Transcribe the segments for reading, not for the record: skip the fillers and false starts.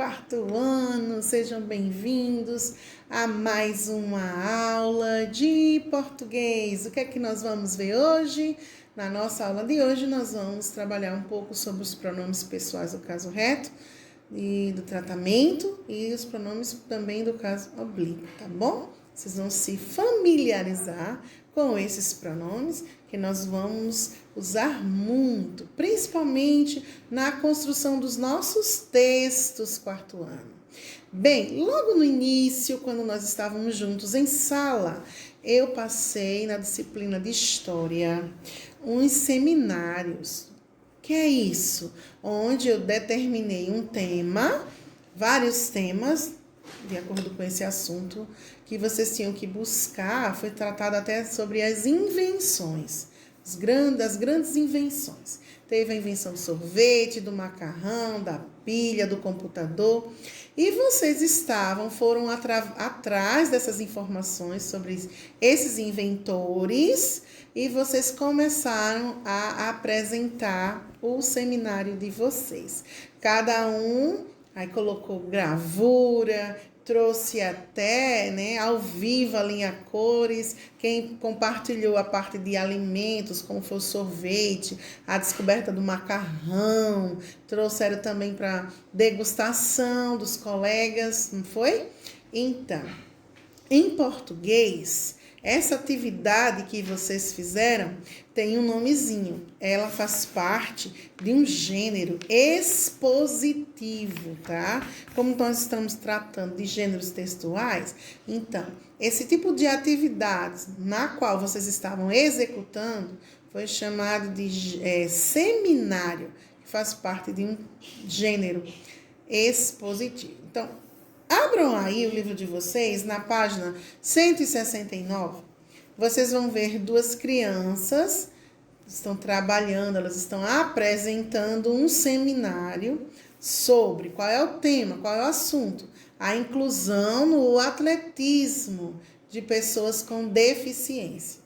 quarto ano, sejam bem-vindos a mais uma aula de português. O que é que nós vamos ver hoje? Na nossa aula de hoje, nós vamos trabalhar um pouco sobre os pronomes pessoais do caso reto e do tratamento e os pronomes também do caso oblíquo, tá bom? Vocês vão se familiarizar com esses pronomes que nós vamos usar muito, principalmente na construção dos nossos textos quarto ano. Bem, logo no início, quando nós estávamos juntos em sala, eu passei na disciplina de História uns seminários. Que é isso? Onde eu determinei um tema, vários temas, de acordo com esse assunto, que vocês tinham que buscar. Foi tratado até sobre as invenções, as grandes invenções. Teve a invenção do sorvete, do macarrão, da pilha, do computador. E vocês foram atrás dessas informações sobre esses inventores e vocês começaram a apresentar o seminário de vocês. Cada um aí colocou gravura, trouxe até ao vivo a linha cores. Quem compartilhou a parte de alimentos, como foi o sorvete, a descoberta do macarrão, trouxeram também para degustação dos colegas, não foi? Então, em português, essa atividade que vocês fizeram tem um nomezinho. Ela faz parte de um gênero expositivo, tá? Como nós estamos tratando de gêneros textuais, então, esse tipo de atividades na qual vocês estavam executando foi chamado de seminário, que faz parte de um gênero expositivo. Então, abram aí o livro de vocês, na página 169, vocês vão ver duas crianças que estão trabalhando, elas estão apresentando um seminário sobre qual é o tema, qual é o assunto, a inclusão no atletismo de pessoas com deficiência.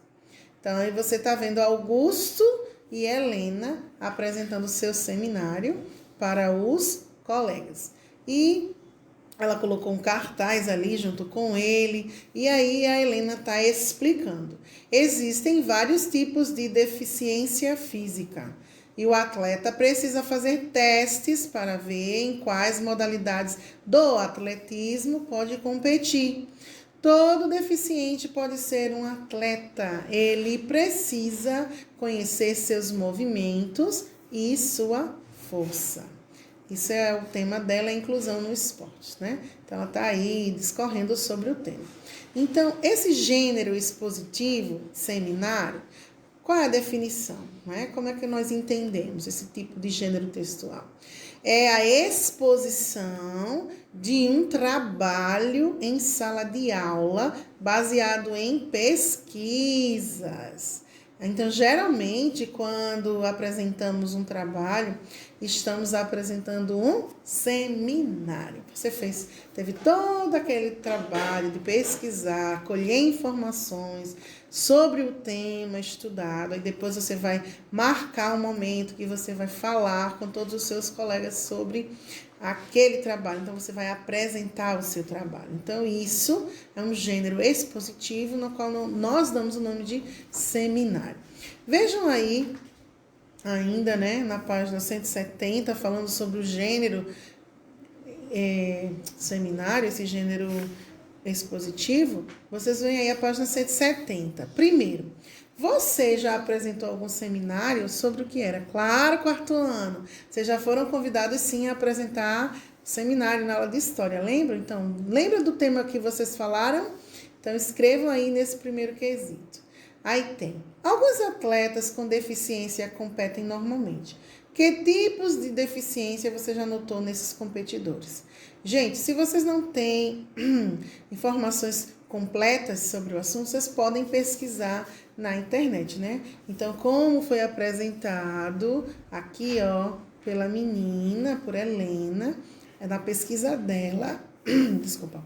Então, aí você está vendo Augusto e Helena apresentando o seu seminário para os colegas. E ela colocou um cartaz ali junto com ele, e aí a Helena está explicando. Existem vários tipos de deficiência física, e o atleta precisa fazer testes para ver em quais modalidades do atletismo pode competir. Todo deficiente pode ser um atleta, ele precisa conhecer seus movimentos e sua força. Isso é o tema dela, a inclusão no esporte, né? Então, ela está aí discorrendo sobre o tema. Então, esse gênero expositivo, seminário, qual é a definição? Né? Como é que nós entendemos esse tipo de gênero textual? É a exposição de um trabalho em sala de aula baseado em pesquisas. Então, geralmente, quando apresentamos um trabalho, estamos apresentando um seminário. Você teve todo aquele trabalho de pesquisar, colher informações sobre o tema estudado, e depois você vai marcar um momento que você vai falar com todos os seus colegas sobre aquele trabalho. Então, você vai apresentar o seu trabalho. Então, isso é um gênero expositivo no qual nós damos o nome de seminário. Vejam aí, ainda, na página 170, falando sobre o gênero seminário, esse gênero expositivo, vocês veem aí a página 170. Primeiro, você já apresentou algum seminário sobre o que era? Claro, quarto ano. Vocês já foram convidados, sim, a apresentar seminário na aula de história, lembram? Então, lembra do tema que vocês falaram? Então, escrevam aí nesse primeiro quesito. Aí tem, alguns atletas com deficiência competem normalmente. Que tipos de deficiência você já notou nesses competidores? Gente, se vocês não têm informações completas sobre o assunto, vocês podem pesquisar na internet, né? Então, como foi apresentado aqui, pela menina, por Helena, na pesquisa dela, desculpa,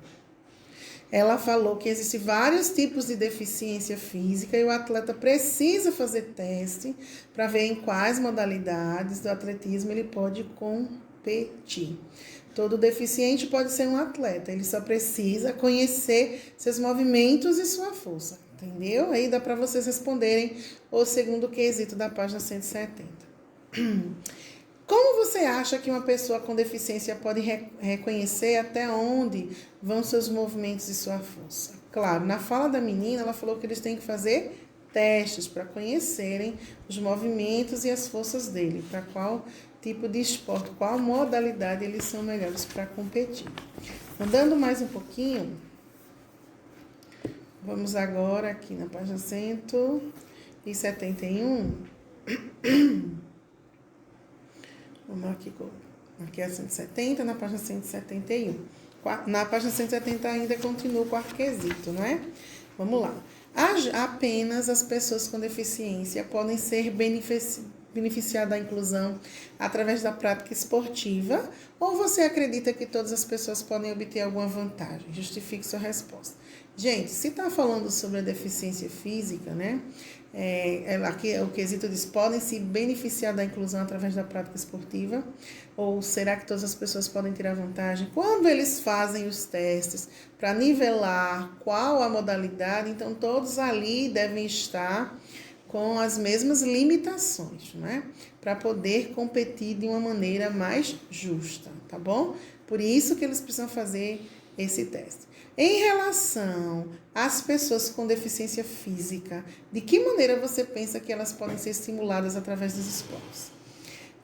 ela falou que existem vários tipos de deficiência física e o atleta precisa fazer teste para ver em quais modalidades do atletismo ele pode competir. Todo deficiente pode ser um atleta, ele só precisa conhecer seus movimentos e sua força, entendeu? Aí dá para vocês responderem o segundo quesito da página 170. Como você acha que uma pessoa com deficiência pode reconhecer até onde vão seus movimentos e sua força? Claro, na fala da menina, ela falou que eles têm que fazer testes para conhecerem os movimentos e as forças dele, para qual tipo de esporte, qual modalidade eles são melhores para competir. Andando mais um pouquinho, vamos agora aqui na página 171. Vamos aqui a 170, na página 171. Na página 170 ainda continua o quarto quesito, não é? Vamos lá. Apenas as pessoas com deficiência podem ser beneficiar da inclusão através da prática esportiva, ou você acredita que todas as pessoas podem obter alguma vantagem? Justifique sua resposta. Gente, se está falando sobre a deficiência física, né? Aqui o quesito diz, podem se beneficiar da inclusão através da prática esportiva, ou será que todas as pessoas podem tirar vantagem? Quando eles fazem os testes para nivelar qual a modalidade, então todos ali devem estar com as mesmas limitações, né? Para poder competir de uma maneira mais justa, tá bom? Por isso que eles precisam fazer esse teste. Em relação às pessoas com deficiência física, de que maneira você pensa que elas podem ser estimuladas através dos esportes?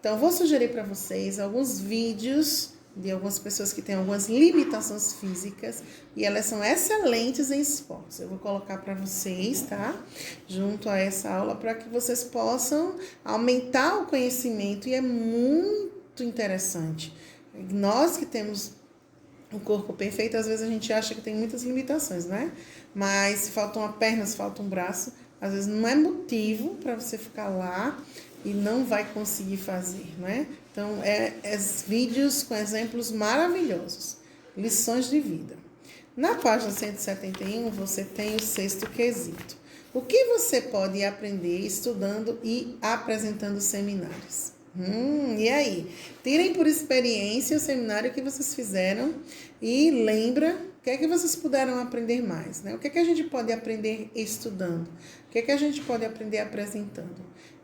Então, vou sugerir para vocês alguns vídeos de algumas pessoas que têm algumas limitações físicas e elas são excelentes em esportes. Eu vou colocar para vocês, tá? Junto a essa aula, para que vocês possam aumentar o conhecimento, e é muito interessante. Nós que temos o corpo perfeito, às vezes a gente acha que tem muitas limitações, né? Mas se falta uma perna, se falta um braço, às vezes não é motivo para você ficar lá e não vai conseguir fazer, né? Então, vídeos com exemplos maravilhosos, lições de vida. Na página 171, você tem o sexto quesito. O que você pode aprender estudando e apresentando seminários? E aí? Tirem por experiência o seminário que vocês fizeram e lembra o que é que vocês puderam aprender mais, né? O que é que a gente pode aprender estudando? O que é que a gente pode aprender apresentando?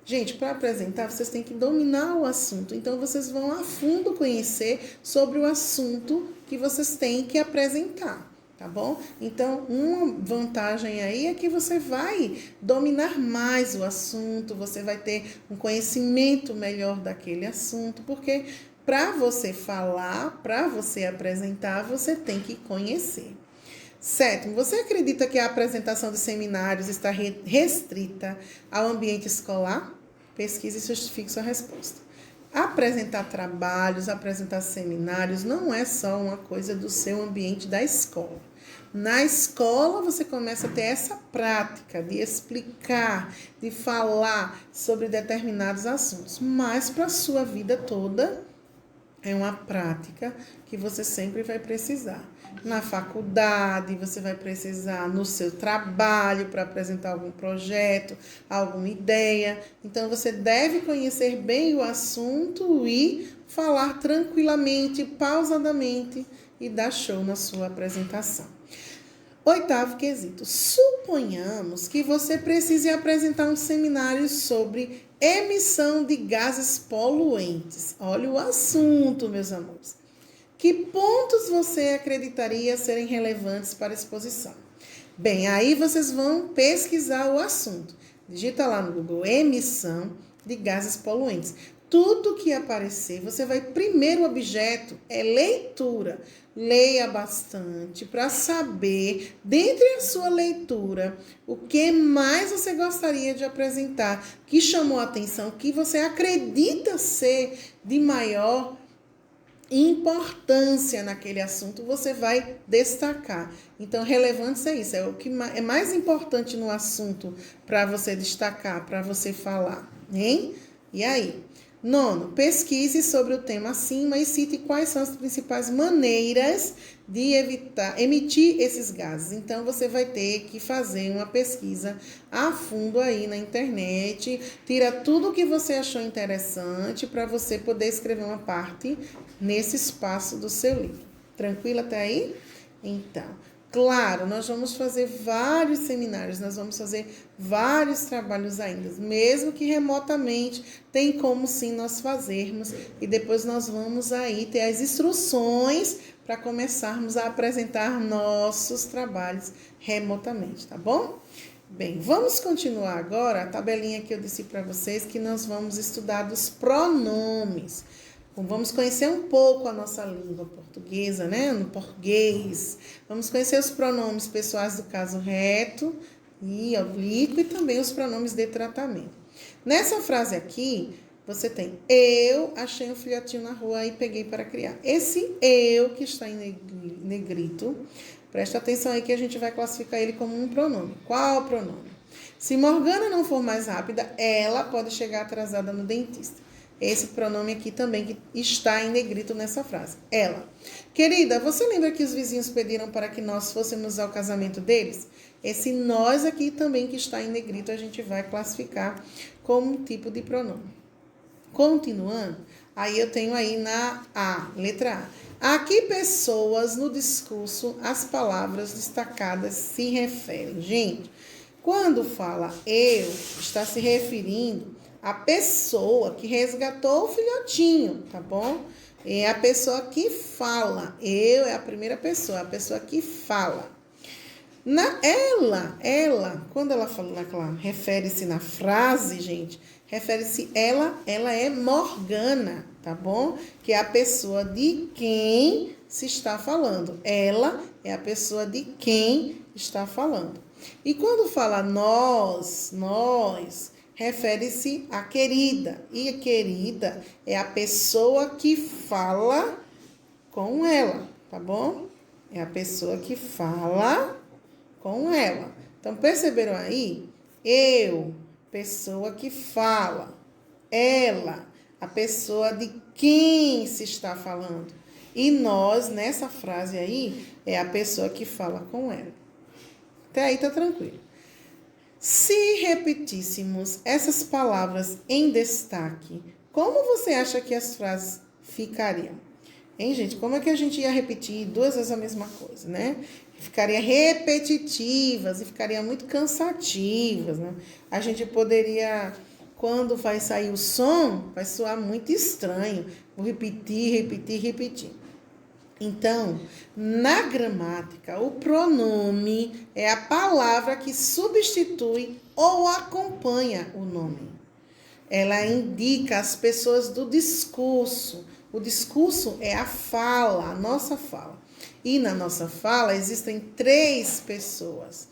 Gente, para apresentar, vocês têm que dominar o assunto. Então, vocês vão a fundo conhecer sobre o assunto que vocês têm que apresentar, tá bom? Então, uma vantagem aí é que você vai dominar mais o assunto, você vai ter um conhecimento melhor daquele assunto, porque para você falar, para você apresentar, você tem que conhecer. Sétimo, você acredita que a apresentação de seminários está restrita ao ambiente escolar? Pesquise e justifique sua resposta. Apresentar trabalhos, apresentar seminários não é só uma coisa do seu ambiente da escola. Na escola você começa a ter essa prática de explicar, de falar sobre determinados assuntos, mas para a sua vida toda é uma prática que você sempre vai precisar. Na faculdade, você vai precisar no seu trabalho para apresentar algum projeto, alguma ideia. Então, você deve conhecer bem o assunto e falar tranquilamente, pausadamente e dar show na sua apresentação. Oitavo quesito. Suponhamos que você precise apresentar um seminário sobre emissão de gases poluentes. Olha o assunto, meus amores. Que pontos você acreditaria serem relevantes para a exposição? Bem, aí vocês vão pesquisar o assunto. Digita lá no Google, emissão de gases poluentes. Tudo que aparecer, você vai... Primeiro objeto é leitura. Leia bastante para saber, dentre a sua leitura, o que mais você gostaria de apresentar, que chamou a atenção, que você acredita ser de maior importância naquele assunto, você vai destacar. Então, relevância é isso, é o que é mais importante no assunto para você destacar, para você falar, hein? E aí? Nono, pesquise sobre o tema acima e cite quais são as principais maneiras de emitir esses gases. Então, você vai ter que fazer uma pesquisa a fundo aí na internet, tira tudo o que você achou interessante para você poder escrever uma parte nesse espaço do seu livro. Tranquilo até aí? Então, claro, nós vamos fazer vários seminários, nós vamos fazer vários trabalhos ainda, mesmo que remotamente, tem como sim nós fazermos, e depois nós vamos aí ter as instruções para começarmos a apresentar nossos trabalhos remotamente, tá bom? Bem, vamos continuar agora a tabelinha que eu disse para vocês, que nós vamos estudar dos pronomes. Vamos conhecer um pouco a nossa língua portuguesa, né? No português. Vamos conhecer os pronomes pessoais do caso reto e oblíquo e também os pronomes de tratamento. Nessa frase aqui, você tem eu achei um filhotinho na rua e peguei para criar. Esse eu que está em negrito, presta atenção aí que a gente vai classificar ele como um pronome. Qual o pronome? Se Morgana não for mais rápida, ela pode chegar atrasada no dentista. Esse pronome aqui também que está em negrito nessa frase. Ela. Querida, você lembra que os vizinhos pediram para que nós fôssemos ao casamento deles? Esse nós aqui também que está em negrito a gente vai classificar como um tipo de pronome. Continuando, aí eu tenho aí na A, letra A. A que pessoas no discurso as palavras destacadas se referem? Gente, quando fala eu, está se referindo a pessoa que resgatou o filhotinho, tá bom? É a pessoa que fala. Eu é a primeira pessoa, a pessoa que fala. Ela, quando ela fala, refere-se na frase, gente, refere-se ela é Morgana, tá bom? Que é a pessoa de quem se está falando. Ela é a pessoa de quem está falando. E quando fala nós, refere-se a querida. E a querida é a pessoa que fala com ela, tá bom? É a pessoa que fala com ela. Então, perceberam aí? Eu, pessoa que fala. Ela, a pessoa de quem se está falando. E nós, nessa frase aí, é a pessoa que fala com ela. Até aí tá tranquilo. Se repetíssemos essas palavras em destaque, como você acha que as frases ficariam? Hein, gente? Como é que a gente ia repetir duas vezes a mesma coisa, né? Ficaria repetitivas e ficaria muito cansativas, né? A gente poderia, quando vai sair o som, vai soar muito estranho. Vou repetir. Então, na gramática, o pronome é a palavra que substitui ou acompanha o nome. Ela indica as pessoas do discurso. O discurso é a fala, a nossa fala. E na nossa fala existem 3 pessoas.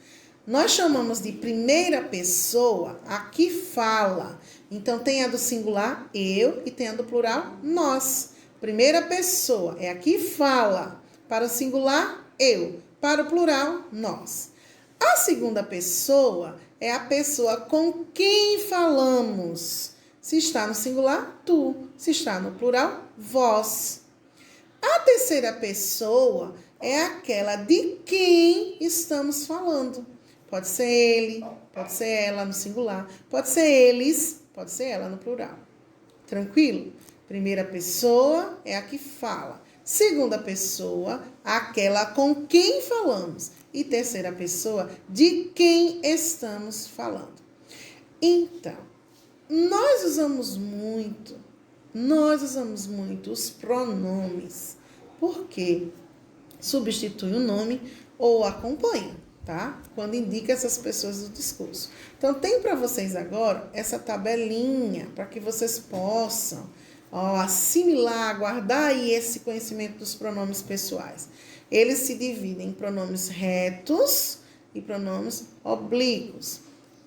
Nós chamamos de primeira pessoa a que fala. Então, tem a do singular, eu, e tem a do plural, nós. Primeira pessoa é a que fala. Para o singular, eu. Para o plural, nós. A segunda pessoa é a pessoa com quem falamos. Se está no singular, tu. Se está no plural, vós. A terceira pessoa é aquela de quem estamos falando. Pode ser ele, pode ser ela no singular, pode ser eles, pode ser ela no plural. Tranquilo? Primeira pessoa é a que fala. Segunda pessoa, aquela com quem falamos. E terceira pessoa, de quem estamos falando. Então, nós usamos muito os pronomes, porque substitui o nome ou acompanha, tá? Quando indica essas pessoas do discurso. Então, tem para vocês agora essa tabelinha, para que vocês possam assimilar, guardar aí esse conhecimento dos pronomes pessoais. Eles se dividem em pronomes retos e pronomes oblíquos.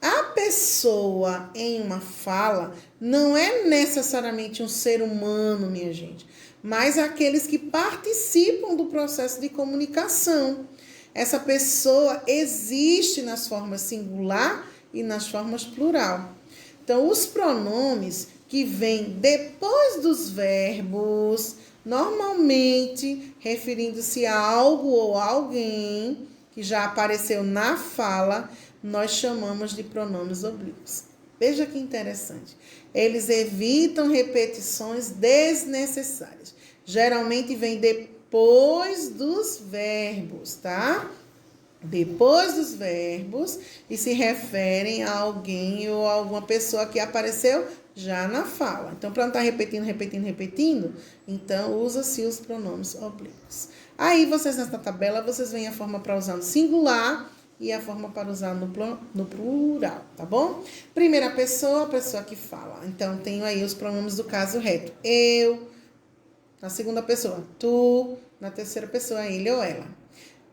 A pessoa em uma fala não é necessariamente um ser humano, minha gente, mas aqueles que participam do processo de comunicação. Essa pessoa existe nas formas singular e nas formas plural. Então, os pronomes que vem depois dos verbos, normalmente referindo-se a algo ou alguém que já apareceu na fala, nós chamamos de pronomes oblíquos. Veja que interessante. Eles evitam repetições desnecessárias. Geralmente vem depois dos verbos, tá? Depois dos verbos e se referem a alguém ou a alguma pessoa que apareceu já na fala. Então, para não estar repetindo, então usa-se os pronomes oblíquos. Aí, vocês nessa tabela, vocês veem a forma para usar no singular e a forma para usar no plural, tá bom? Primeira pessoa, a pessoa que fala. Então, tenho aí os pronomes do caso reto. Eu, na segunda pessoa, tu, na terceira pessoa, ele ou ela.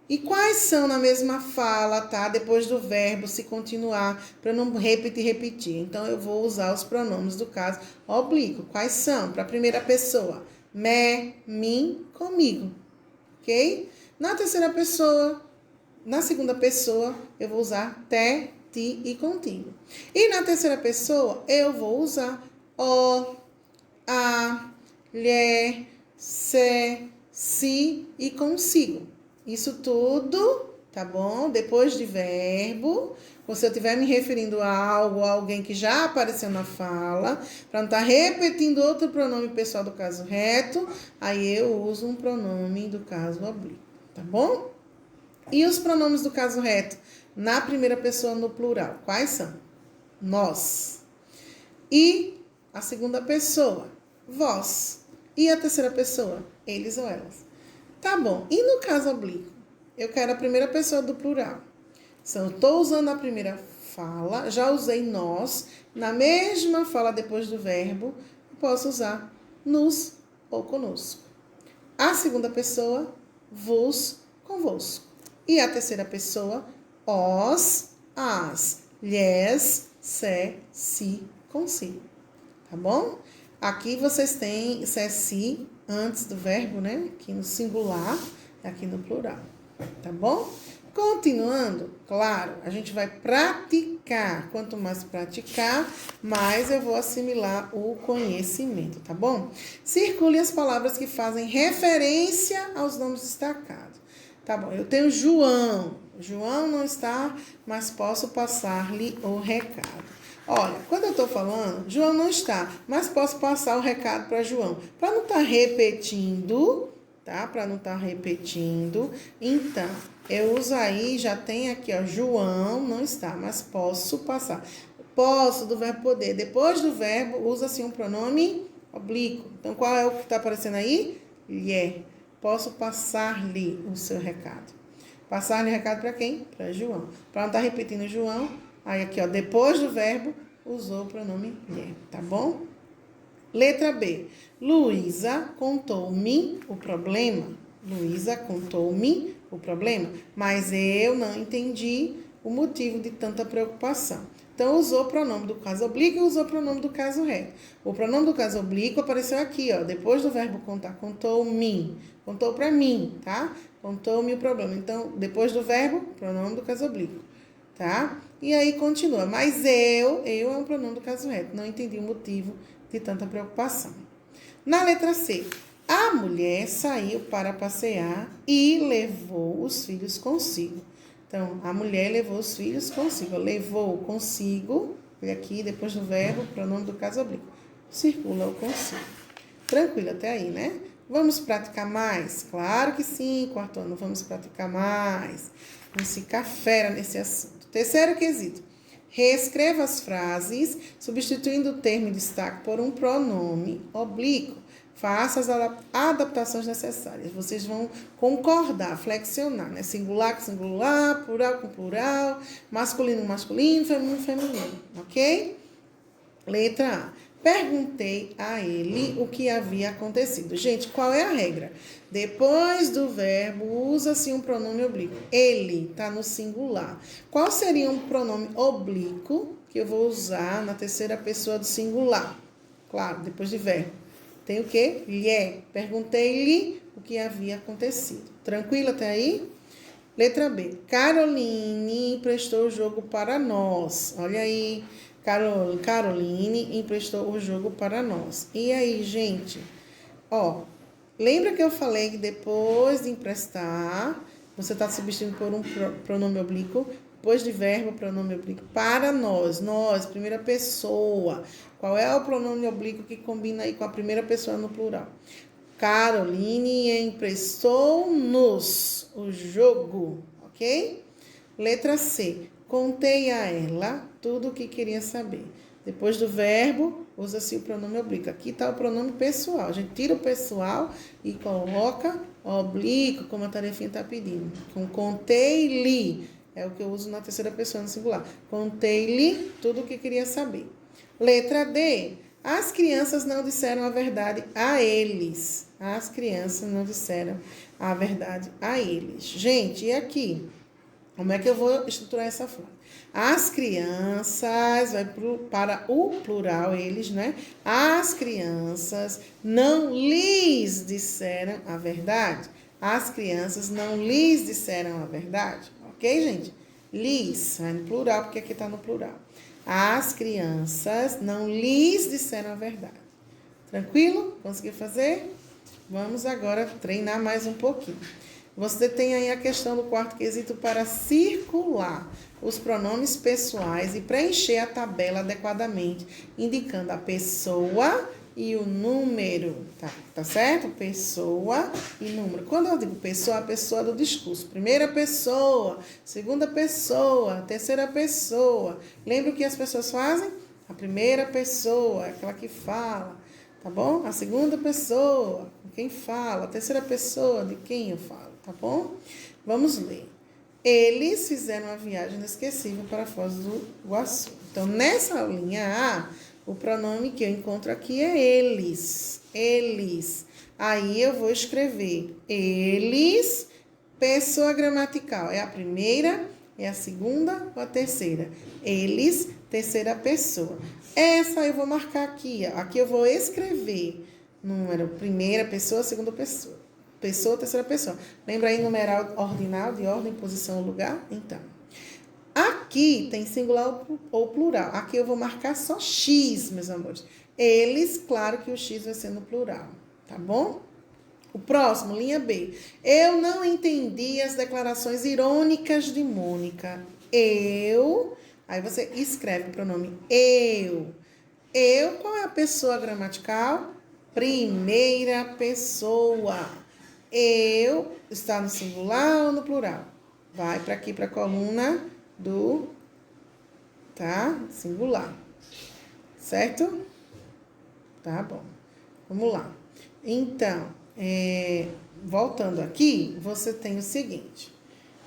E quais são na mesma fala, tá? Depois do verbo, se continuar, para não repetir. Então, eu vou usar os pronomes do caso oblíquo. Quais são? Para a primeira pessoa, me, mim, comigo. Ok? Na terceira pessoa, na segunda pessoa, eu vou usar te, ti e contigo. E na terceira pessoa, eu vou usar o, a, lhe, se, si e consigo. Isso tudo, tá bom? Depois de verbo, se eu estiver me referindo a algo ou a alguém que já apareceu na fala, para não estar repetindo outro pronome pessoal do caso reto, aí eu uso um pronome do caso oblíquo, tá bom? E os pronomes do caso reto na primeira pessoa no plural, quais são? Nós. E a segunda pessoa, vós. E a terceira pessoa, eles ou elas. Tá bom. E no caso oblíquo? Eu quero a primeira pessoa do plural. Então, eu estou usando a primeira fala, já usei nós. Na mesma fala depois do verbo, eu posso usar nos ou conosco. A segunda pessoa, vos, convosco. E a terceira pessoa, os, as, lhes, se, si, consigo. Tá bom? Aqui vocês têm se, si, antes do verbo, né? Aqui no singular, aqui no plural. Tá bom? Continuando, claro, a gente vai praticar. Quanto mais praticar, mais eu vou assimilar o conhecimento, tá bom? Circule as palavras que fazem referência aos nomes destacados. Tá bom, eu tenho João. João não está, mas posso passar-lhe o recado. Olha, quando eu estou falando, João não está, mas posso passar o recado para João. Para não estar repetindo, tá? Para não estar repetindo, então, eu uso aí, já tem aqui, ó, João não está, mas posso passar. Posso, do verbo poder. Depois do verbo, usa-se um pronome oblíquo. Então, qual é o que está aparecendo aí? Lhe. Posso passar-lhe o seu recado. Passar-lhe o recado para quem? Para João. Para não estar repetindo João, aí aqui, ó, depois do verbo, usou o pronome lhe, tá bom? Letra B. Luísa contou-me o problema. Luísa contou-me o problema, mas eu não entendi o motivo de tanta preocupação. Então, usou o pronome do caso oblíquo e usou o pronome do caso reto. O pronome do caso oblíquo apareceu aqui, ó, depois do verbo contar. Contou-me. Contou para mim, tá? Contou-me o problema. Então, depois do verbo, pronome do caso oblíquo, tá? E aí continua. Mas eu é um pronome do caso reto. Não entendi o motivo de tanta preocupação. Na letra C, a mulher saiu para passear e levou os filhos consigo. Então, a mulher levou os filhos consigo. Levou consigo, olha aqui, depois do verbo, pronome do caso oblíquo. Circula o consigo. Tranquilo até aí, né? Vamos praticar mais? Claro que sim, quarto ano, vamos praticar mais. Vamos ficar fera nesse assunto. Terceiro quesito. Reescreva as frases, substituindo o termo em destaque por um pronome oblíquo. Faça as adaptações necessárias. Vocês vão concordar, flexionar, né? Singular com singular, plural com plural, masculino com masculino, feminino com feminino, ok? Letra A. Perguntei a ele o que havia acontecido. Gente, qual é a regra? Depois do verbo, usa-se um pronome oblíquo. Ele está no singular. Qual seria um pronome oblíquo que eu vou usar na terceira pessoa do singular? Claro, depois de verbo. Tem o quê? Lhe. Perguntei-lhe o que havia acontecido. Tranquilo até aí? Letra B. Caroline emprestou o jogo para nós. Olha aí. Caroline emprestou o jogo para nós. E aí, gente? Ó, lembra que eu falei que depois de emprestar, você está substituindo por um pronome oblíquo, depois de verbo, pronome oblíquo, para nós. Nós, primeira pessoa. Qual é o pronome oblíquo que combina aí com a primeira pessoa no plural? Caroline emprestou-nos o jogo, ok? Letra C. Contei a ela tudo o que queria saber. Depois do verbo, usa-se o pronome oblíquo. Aqui está o pronome pessoal. A gente tira o pessoal e coloca oblíquo, como a tarefinha está pedindo. Com contei-lhe, é o que eu uso na terceira pessoa no singular. Contei-lhe tudo o que queria saber. Letra D. As crianças não disseram a verdade a eles. As crianças não disseram a verdade a eles. Gente, e aqui? Como é que eu vou estruturar essa frase? As crianças, vai para o plural, eles, né? As crianças não lhes disseram a verdade. As crianças não lhes disseram a verdade. Ok, gente? Lhes, vai no plural, porque aqui está no plural. As crianças não lhes disseram a verdade. Tranquilo? Conseguiu fazer? Vamos agora treinar mais um pouquinho. Você tem aí a questão do quarto quesito para circular os pronomes pessoais e preencher a tabela adequadamente, indicando a pessoa e o número, tá certo? Pessoa e número. Quando eu digo pessoa, a pessoa do discurso. Primeira pessoa, segunda pessoa, terceira pessoa. Lembra o que as pessoas fazem? A primeira pessoa, aquela que fala, tá bom? A segunda pessoa, quem fala. A terceira pessoa, de quem eu falo, tá bom? Vamos ler. Eles fizeram uma viagem inesquecível para Foz do Iguaçu. Então, nessa linha A, o pronome que eu encontro aqui é eles. Eles. Aí eu vou escrever eles, pessoa gramatical. É a primeira, é a segunda ou a terceira? Eles, terceira pessoa. Essa eu vou marcar aqui. Ó. Aqui eu vou escrever número, primeira pessoa, segunda pessoa. Pessoa, terceira pessoa. Lembra aí numeral ordinal, de ordem, posição, lugar? Então. Aqui tem singular ou plural. Aqui eu vou marcar só X, meus amores. Eles, claro que o X vai ser no plural, tá bom? O próximo, linha B. Eu não entendi as declarações irônicas de Mônica. Eu, aí você escreve o pronome eu. Eu, qual é a pessoa gramatical? Primeira pessoa. Eu, está no singular ou no plural? Vai para aqui, para a coluna do, singular, certo? Tá bom, vamos lá. Então, voltando aqui, você tem o seguinte,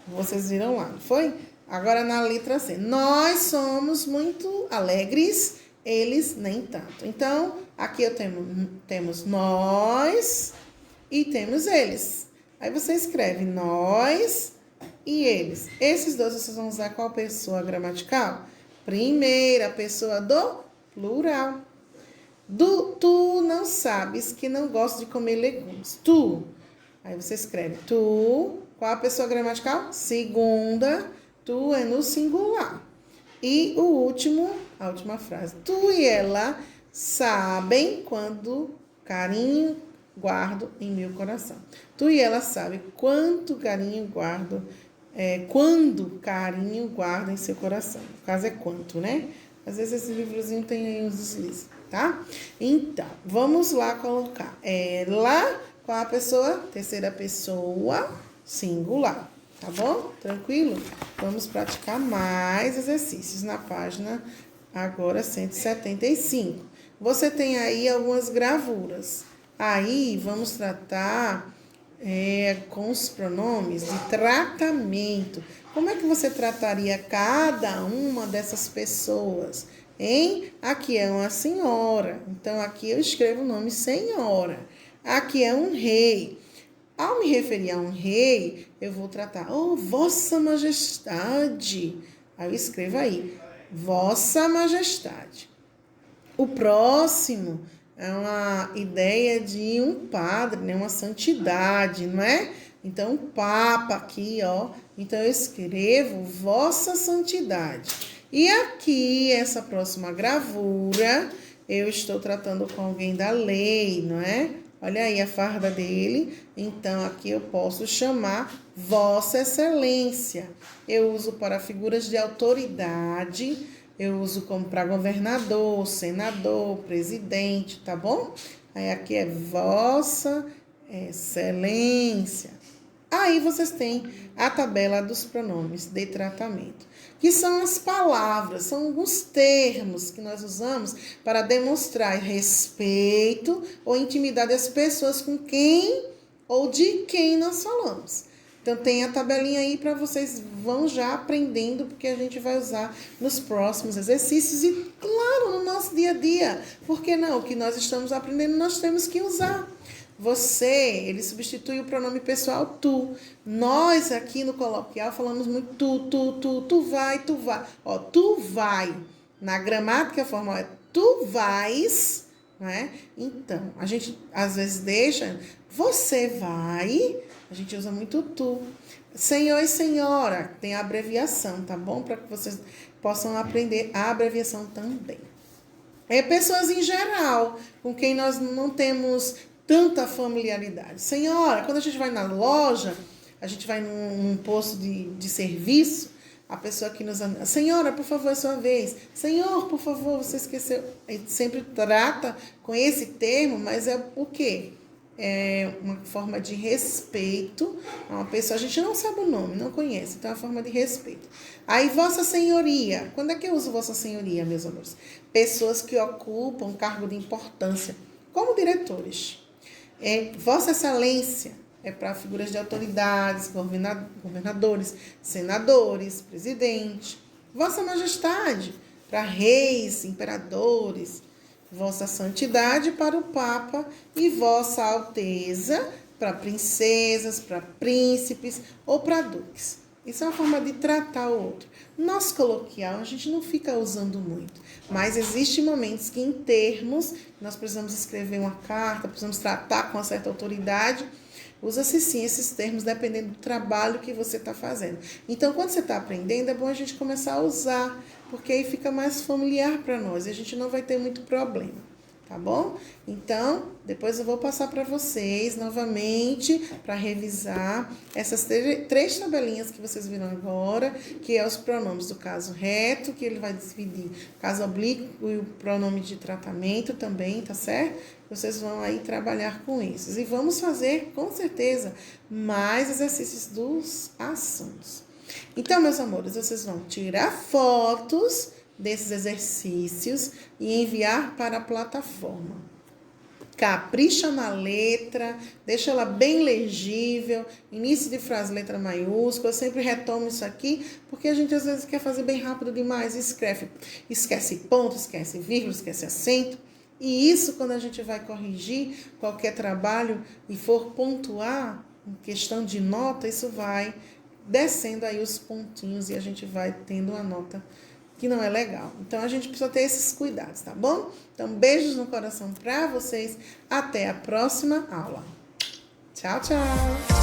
vocês viram lá, não foi? Agora na letra C, nós somos muito alegres, eles nem tanto. Então, aqui eu temos nós e temos eles. Aí você escreve nós e eles. Esses dois vocês vão usar qual pessoa gramatical? Primeira pessoa do plural. Tu não sabes que não gosto de comer legumes. Tu. Aí você escreve tu. Qual a pessoa gramatical? Segunda. Tu é no singular. E o último, a última frase. Tu e ela sabem quando carinho guardo em meu coração. Tu e ela sabem quanto carinho guardo quando carinho guarda em seu coração. No caso é quanto, né? Às vezes esse livrozinho tem aí uns deslizes, tá? Então, vamos lá colocar. Ela, qual a pessoa? Terceira pessoa, singular. Tá bom? Tranquilo? Vamos praticar mais exercícios na página agora 175. Você tem aí algumas gravuras. Aí, vamos tratar com os pronomes de tratamento. Como é que você trataria cada uma dessas pessoas? Hein? Aqui é uma senhora. Então, aqui eu escrevo o nome senhora. Aqui é um rei. Ao me referir a um rei, eu vou tratar, Vossa Majestade. Aí eu escrevo aí, Vossa Majestade. O próximo é uma ideia de um padre, né? Uma santidade, não é? Então, o Papa aqui, ó. Então, eu escrevo Vossa Santidade. E aqui, essa próxima gravura, eu estou tratando com alguém da lei, não é? Olha aí a farda dele. Então, aqui eu posso chamar Vossa Excelência. Eu uso para figuras de autoridade, eu uso como para governador, senador, presidente, tá bom? Aí aqui é Vossa Excelência. Aí vocês têm a tabela dos pronomes de tratamento, que são as palavras, são alguns termos que nós usamos para demonstrar respeito ou intimidade às pessoas com quem ou de quem nós falamos. Então tem a tabelinha aí para vocês vão já aprendendo, porque a gente vai usar nos próximos exercícios e, claro, no nosso dia a dia. Por que não? O que nós estamos aprendendo, nós temos que usar. Você, ele substitui o pronome pessoal tu. Nós aqui no coloquial falamos muito tu vai. Ó, tu vai. Na gramática formal é tu vais, não é? Então, a gente às vezes deixa você vai, a gente usa muito tu. Senhor e senhora, tem a abreviação, tá bom? Para que vocês possam aprender a abreviação também. Pessoas em geral, com quem nós não temos tanta familiaridade. Senhora, quando a gente vai na loja, a gente vai num posto de serviço, a pessoa que nos... Senhora, por favor, é sua vez. Senhor, por favor, você esqueceu. A gente sempre trata com esse termo, mas é o quê? É uma forma de respeito a uma pessoa. A gente não sabe o nome, não conhece, então é uma forma de respeito. Aí, Vossa Senhoria. Quando é que eu uso Vossa Senhoria, meus amores? Pessoas que ocupam cargo de importância, como diretores. Vossa Excelência é para figuras de autoridades, governadores, senadores, presidente. Vossa Majestade para reis, imperadores. Vossa Santidade para o Papa e Vossa Alteza para princesas, para príncipes ou para duques. Isso é uma forma de tratar o outro. Nosso coloquial a gente não fica usando muito, mas existem momentos que em termos nós precisamos escrever uma carta, precisamos tratar com uma certa autoridade, usa-se sim esses termos dependendo do trabalho que você está fazendo. Então, quando você está aprendendo, é bom a gente começar a usar, porque aí fica mais familiar para nós e a gente não vai ter muito problema. Tá bom? Então, depois eu vou passar para vocês novamente para revisar essas três tabelinhas que vocês viram agora, que é os pronomes do caso reto, que ele vai dividir caso oblíquo e o pronome de tratamento também, tá certo? Vocês vão aí trabalhar com isso. E vamos fazer, com certeza, mais exercícios dos assuntos. Então, meus amores, vocês vão tirar fotos desses exercícios e enviar para a plataforma. Capricha na letra, deixa ela bem legível, início de frase letra maiúscula, eu sempre retomo isso aqui, porque a gente às vezes quer fazer bem rápido demais, esquece ponto, esquece vírgula, esquece acento, e isso quando a gente vai corrigir qualquer trabalho e for pontuar, em questão de nota, isso vai descendo aí os pontinhos e a gente vai tendo uma nota que não é legal. Então, a gente precisa ter esses cuidados, tá bom? Então, beijos no coração para vocês. Até a próxima aula. Tchau, tchau!